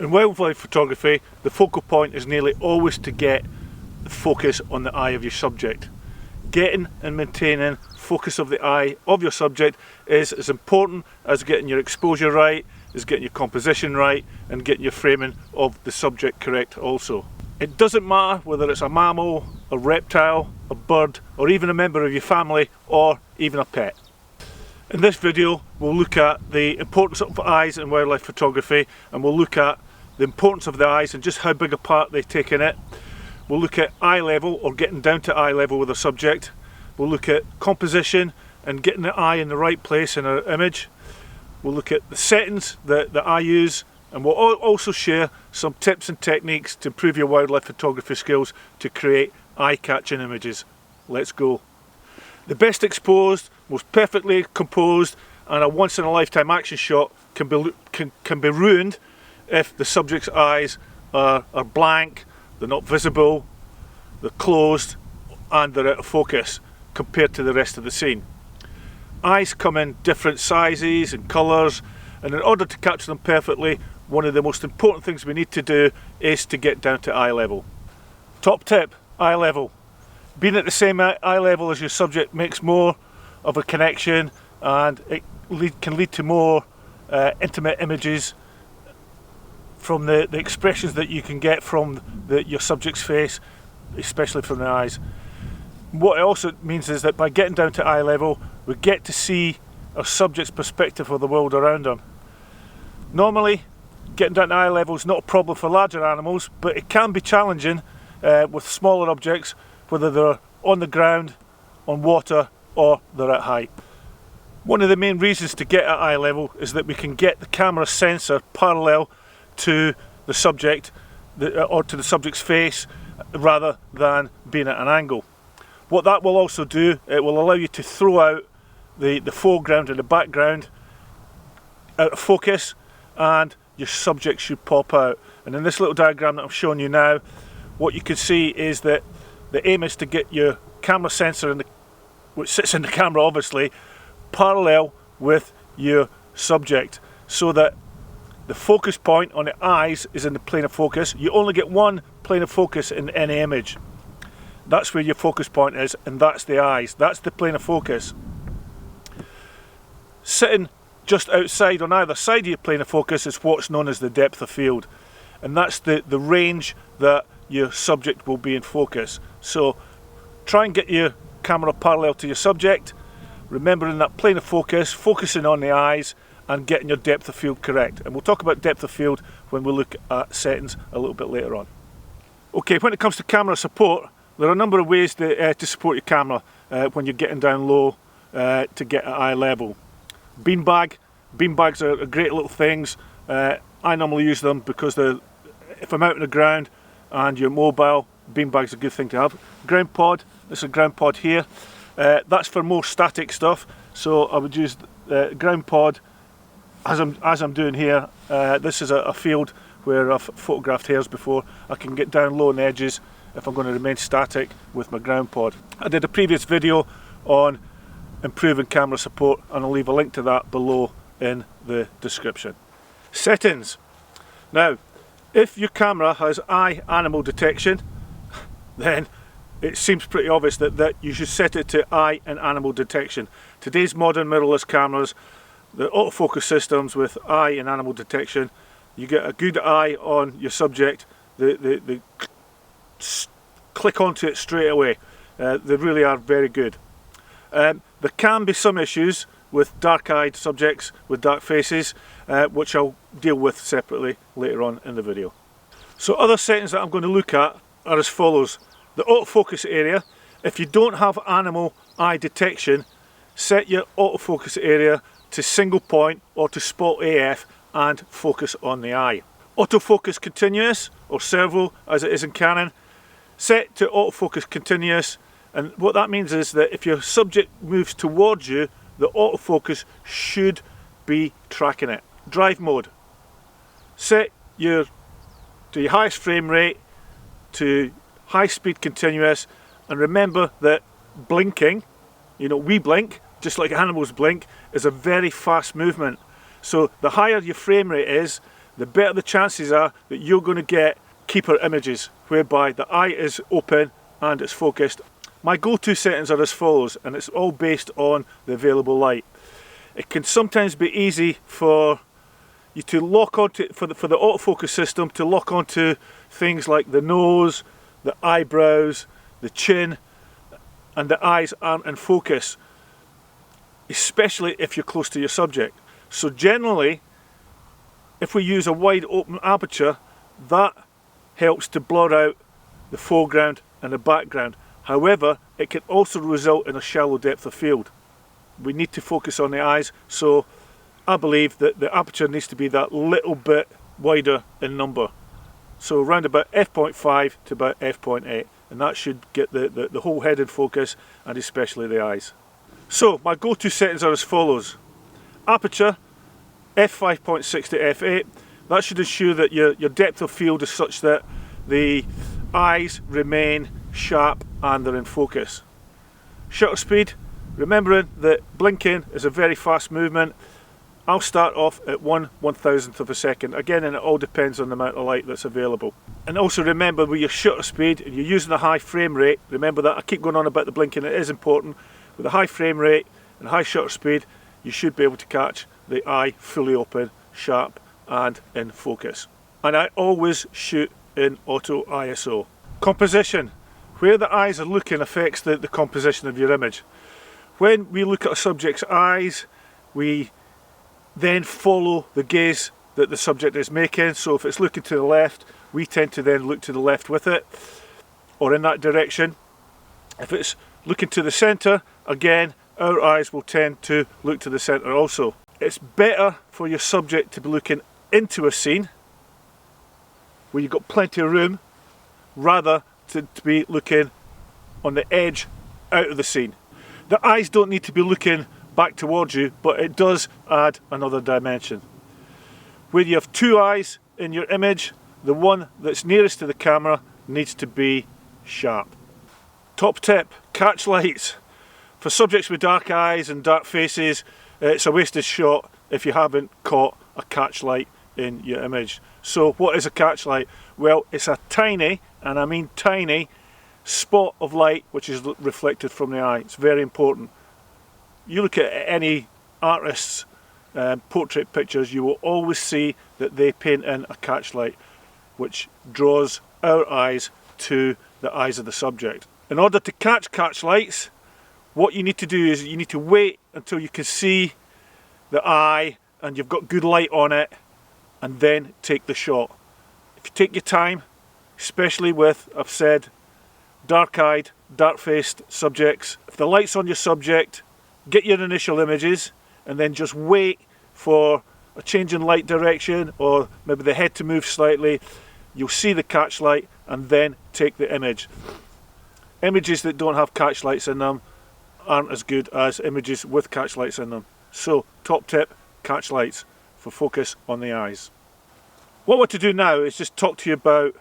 In wildlife photography, the focal point is nearly always to get the focus on the eye of your subject. Getting and maintaining focus of the eye of your subject is as important as getting your exposure right, as getting your composition right, and getting your framing of the subject correct also. It doesn't matter whether it's a mammal, a reptile, a bird, or even a member of your family, or even a pet. In this video we'll look at the importance of eyes in wildlife photography, and we'll look at the importance of the eyes and just how big a part they take in it. We'll look at eye level, or getting down to eye level with a subject. We'll look at composition and getting the eye in the right place in our image. We'll look at the settings that I use, and we'll also share some tips and techniques to improve your wildlife photography skills to create eye-catching images. Let's go. The best exposed, most perfectly composed, and a once-in-a-lifetime action shot can be ruined if the subject's eyes are blank, they're not visible, they're closed, and they're out of focus compared to the rest of the scene. Eyes come in different sizes and colours, and in order to capture them perfectly, one of the most important things we need to do is to get down to eye level. Top tip, eye level. Being at the same eye level as your subject makes more of a connection, and it can lead to more intimate images from the expressions that you can get from your subject's face, especially from the eyes. What it also means is that by getting down to eye level, we get to see our subject's perspective of the world around them. Normally, getting down to eye level is not a problem for larger animals, but it can be challenging with smaller objects, whether they're on the ground, on water, or they're at height. One of the main reasons to get at eye level is that we can get the camera sensor parallel to the subject, or to the subject's face, rather than being at an angle. What that will also do, it will allow you to throw out the foreground and the background out of focus, and your subject should pop out. And in this little diagram that I'm showing you now, what you can see is that the aim is to get your camera sensor, which sits in the camera obviously, parallel with your subject, so that the focus point on the eyes is in the plane of focus. You only get one plane of focus in any image. That's where your focus point is, and that's the eyes. That's the plane of focus. Sitting just outside on either side of your plane of focus is what's known as the depth of field, and that's the range that your subject will be in focus. So try and get your camera parallel to your subject, remembering that plane of focus, focusing on the eyes, and getting your depth of field correct. And we'll talk about depth of field when we look at settings a little bit later on. Okay, when it comes to camera support, there are a number of ways to support your camera when you're getting down low to get at eye level. Beanbags are great little things. I normally use them because if I'm out on the ground and you're mobile, beanbags are a good thing to have. Ground pod, this is a ground pod here. That's for more static stuff, so I would use the ground pod as I'm doing here. This is a field where I've photographed hares before. I can get down low on the edges if I'm going to remain static with my ground pod. I did a previous video on improving camera support, and I'll leave a link to that below in the description. Settings. Now, if your camera has eye animal detection, then it seems pretty obvious that you should set it to eye and animal detection. Today's modern mirrorless cameras, the autofocus systems with eye and animal detection, you get a good eye on your subject, they click onto it straight away. They really are very good. There can be some issues with dark-eyed subjects with dark faces, which I'll deal with separately later on in the video. So other settings that I'm going to look at are as follows. The autofocus area. If you don't have animal eye detection, set your autofocus area to single point or to spot AF and focus on the eye. Autofocus continuous, or servo as it is in Canon, set to autofocus continuous, and what that means is that if your subject moves towards you, the autofocus should be tracking it. Drive mode. Set to your highest frame rate, to high speed continuous, and remember that blinking, we blink just like animals blink, is a very fast movement. So the higher your frame rate is, the better the chances are that you're going to get keeper images, whereby the eye is open and it's focused. My go-to settings are as follows, and it's all based on the available light. It can sometimes be easy for you to lock onto, for the autofocus system to lock onto things like the nose, the eyebrows, the chin, and the eyes aren't in focus, especially if you're close to your subject. So generally, if we use a wide open aperture, that helps to blur out the foreground and the background. However, it can also result in a shallow depth of field. We need to focus on the eyes, so I believe that the aperture needs to be that little bit wider in number. So around about f.5 to about f.8, and that should get the whole head in focus, and especially the eyes. So my go-to settings are as follows. Aperture, f5.6 to f8. That should ensure that your depth of field is such that the eyes remain sharp and they're in focus. Shutter speed, remembering that blinking is a very fast movement, I'll start off at 1/1000th of a second. Again, and it all depends on the amount of light that's available. And also remember, with your shutter speed, and you're using a high frame rate, remember that I keep going on about the blinking, it is important. With a high frame rate and high shutter speed, you should be able to catch the eye fully open, sharp and in focus. And I always shoot in auto ISO. Composition. Where the eyes are looking affects the composition of your image. When we look at a subject's eyes, we then follow the gaze that the subject is making. So if it's looking to the left, we tend to then look to the left with it, or in that direction. If it's looking to the centre, again, our eyes will tend to look to the centre also. It's better for your subject to be looking into a scene where you've got plenty of room, rather to be looking on the edge out of the scene. The eyes don't need to be looking back towards you, but it does add another dimension. Where you have two eyes in your image, the one that's nearest to the camera needs to be sharp. Top tip, catch lights. For subjects with dark eyes and dark faces, it's a wasted shot if you haven't caught a catch light in your image. So what is a catch light? Well, it's a tiny, and I mean tiny, spot of light which is reflected from the eye. It's very important. You look at any artist's portrait pictures, you will always see that they paint in a catch light which draws our eyes to the eyes of the subject. In order to catch lights, what you need to do is you need to wait until you can see the eye and you've got good light on it, and then take the shot. If you take your time, especially with, I've said, dark-eyed, dark-faced subjects, if the light's on your subject, get your initial images and then just wait for a change in light direction, or maybe the head to move slightly. You'll see the catch light and then take the image. Images that don't have catch lights in them aren't as good as images with catch lights in them. So, top tip, catch lights for focus on the eyes. What I want to do now is just talk to you about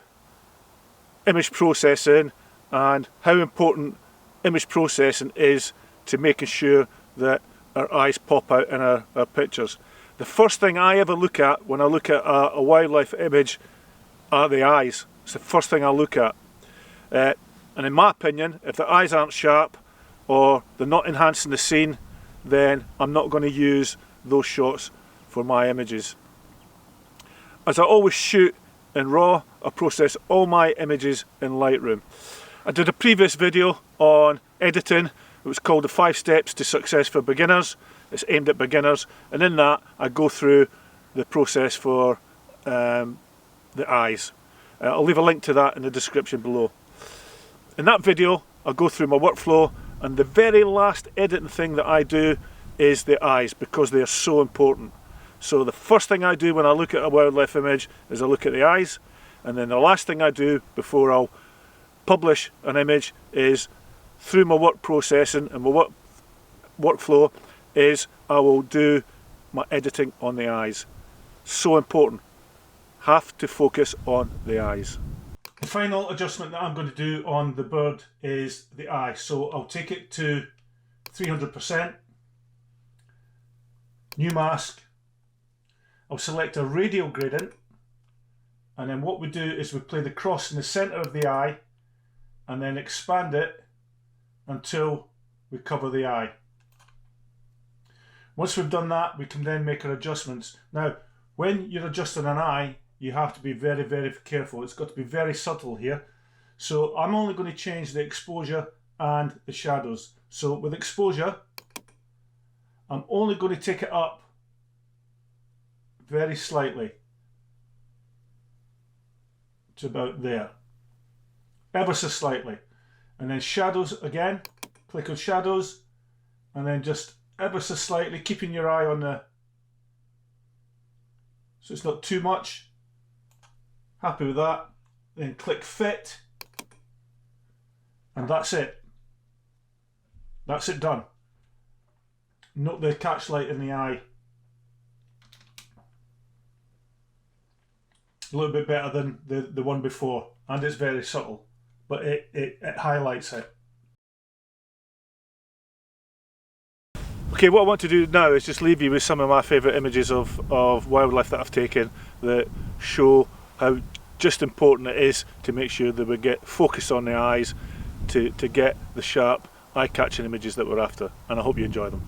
image processing and how important image processing is to making sure that our eyes pop out in our pictures. The first thing I ever look at when I look at a wildlife image are the eyes. It's the first thing I look at. And in my opinion, if the eyes aren't sharp or they're not enhancing the scene, then I'm not going to use those shots for my images. As I always shoot in RAW, I process all my images in Lightroom. I did a previous video on editing. It was called the 5 Steps to Success for Beginners. It's aimed at beginners, and in that I go through the process for the eyes. I'll leave a link to that in the description below. In that video I'll go through my workflow, and the very last editing thing that I do is the eyes, because they are so important. So the first thing I do when I look at a wildlife image is I look at the eyes, and then the last thing I do before I'll publish an image is, through my work processing and my workflow, is I will do my editing on the eyes. So important. Have to focus on the eyes. The final adjustment that I'm going to do on the bird is the eye. So I'll take it to 300%. New mask. I'll select a radial gradient. And then what we do is we play the cross in the centre of the eye and then expand it until we cover the eye. Once we've done that, we can then make our adjustments. Now, when you're adjusting an eye, you have to be very, very careful. It's got to be very subtle here. So I'm only going to change the exposure and the shadows. So with exposure, I'm only going to take it up very slightly to about there, ever so slightly. And then shadows again, click on shadows, and then just ever so slightly, keeping your eye on the, so it's not too much. Happy with that. Then click fit, and that's it. That's it done. Note the catch light in the eye. A little bit better than the one before, and it's very subtle, but it highlights it. Okay, what I want to do now is just leave you with some of my favourite images of wildlife that I've taken that show how just important it is to make sure that we get focus on the eyes to get the sharp, eye-catching images that we're after, and I hope you enjoy them.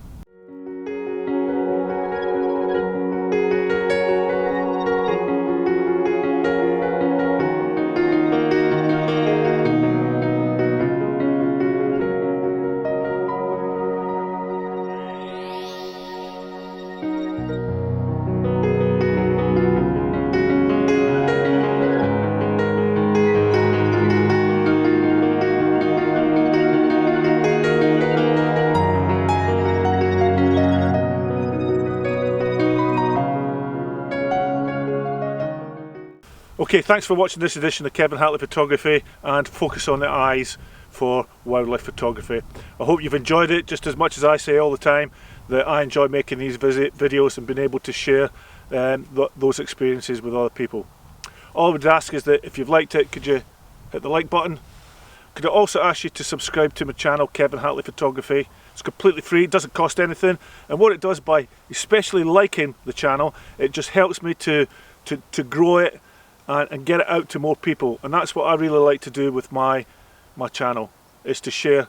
Okay, thanks for watching this edition of Kevin Hatley Photography and Focus on the Eyes for wildlife photography. I hope you've enjoyed it just as much as I say all the time that I enjoy making these videos and being able to share those experiences with other people. All I would ask is that if you've liked it, could you hit the like button? Could I also ask you to subscribe to my channel, Kevin Hatley Photography? It's completely free, it doesn't cost anything, and what it does by especially liking the channel, it just helps me to grow it and get it out to more people. And that's what I really like to do with my channel, is to share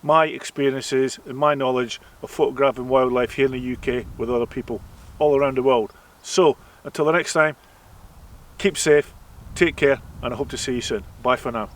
my experiences and my knowledge of photographing wildlife here in the UK with other people all around the world. So until the next time, keep safe, take care, and I hope to see you soon. Bye for now.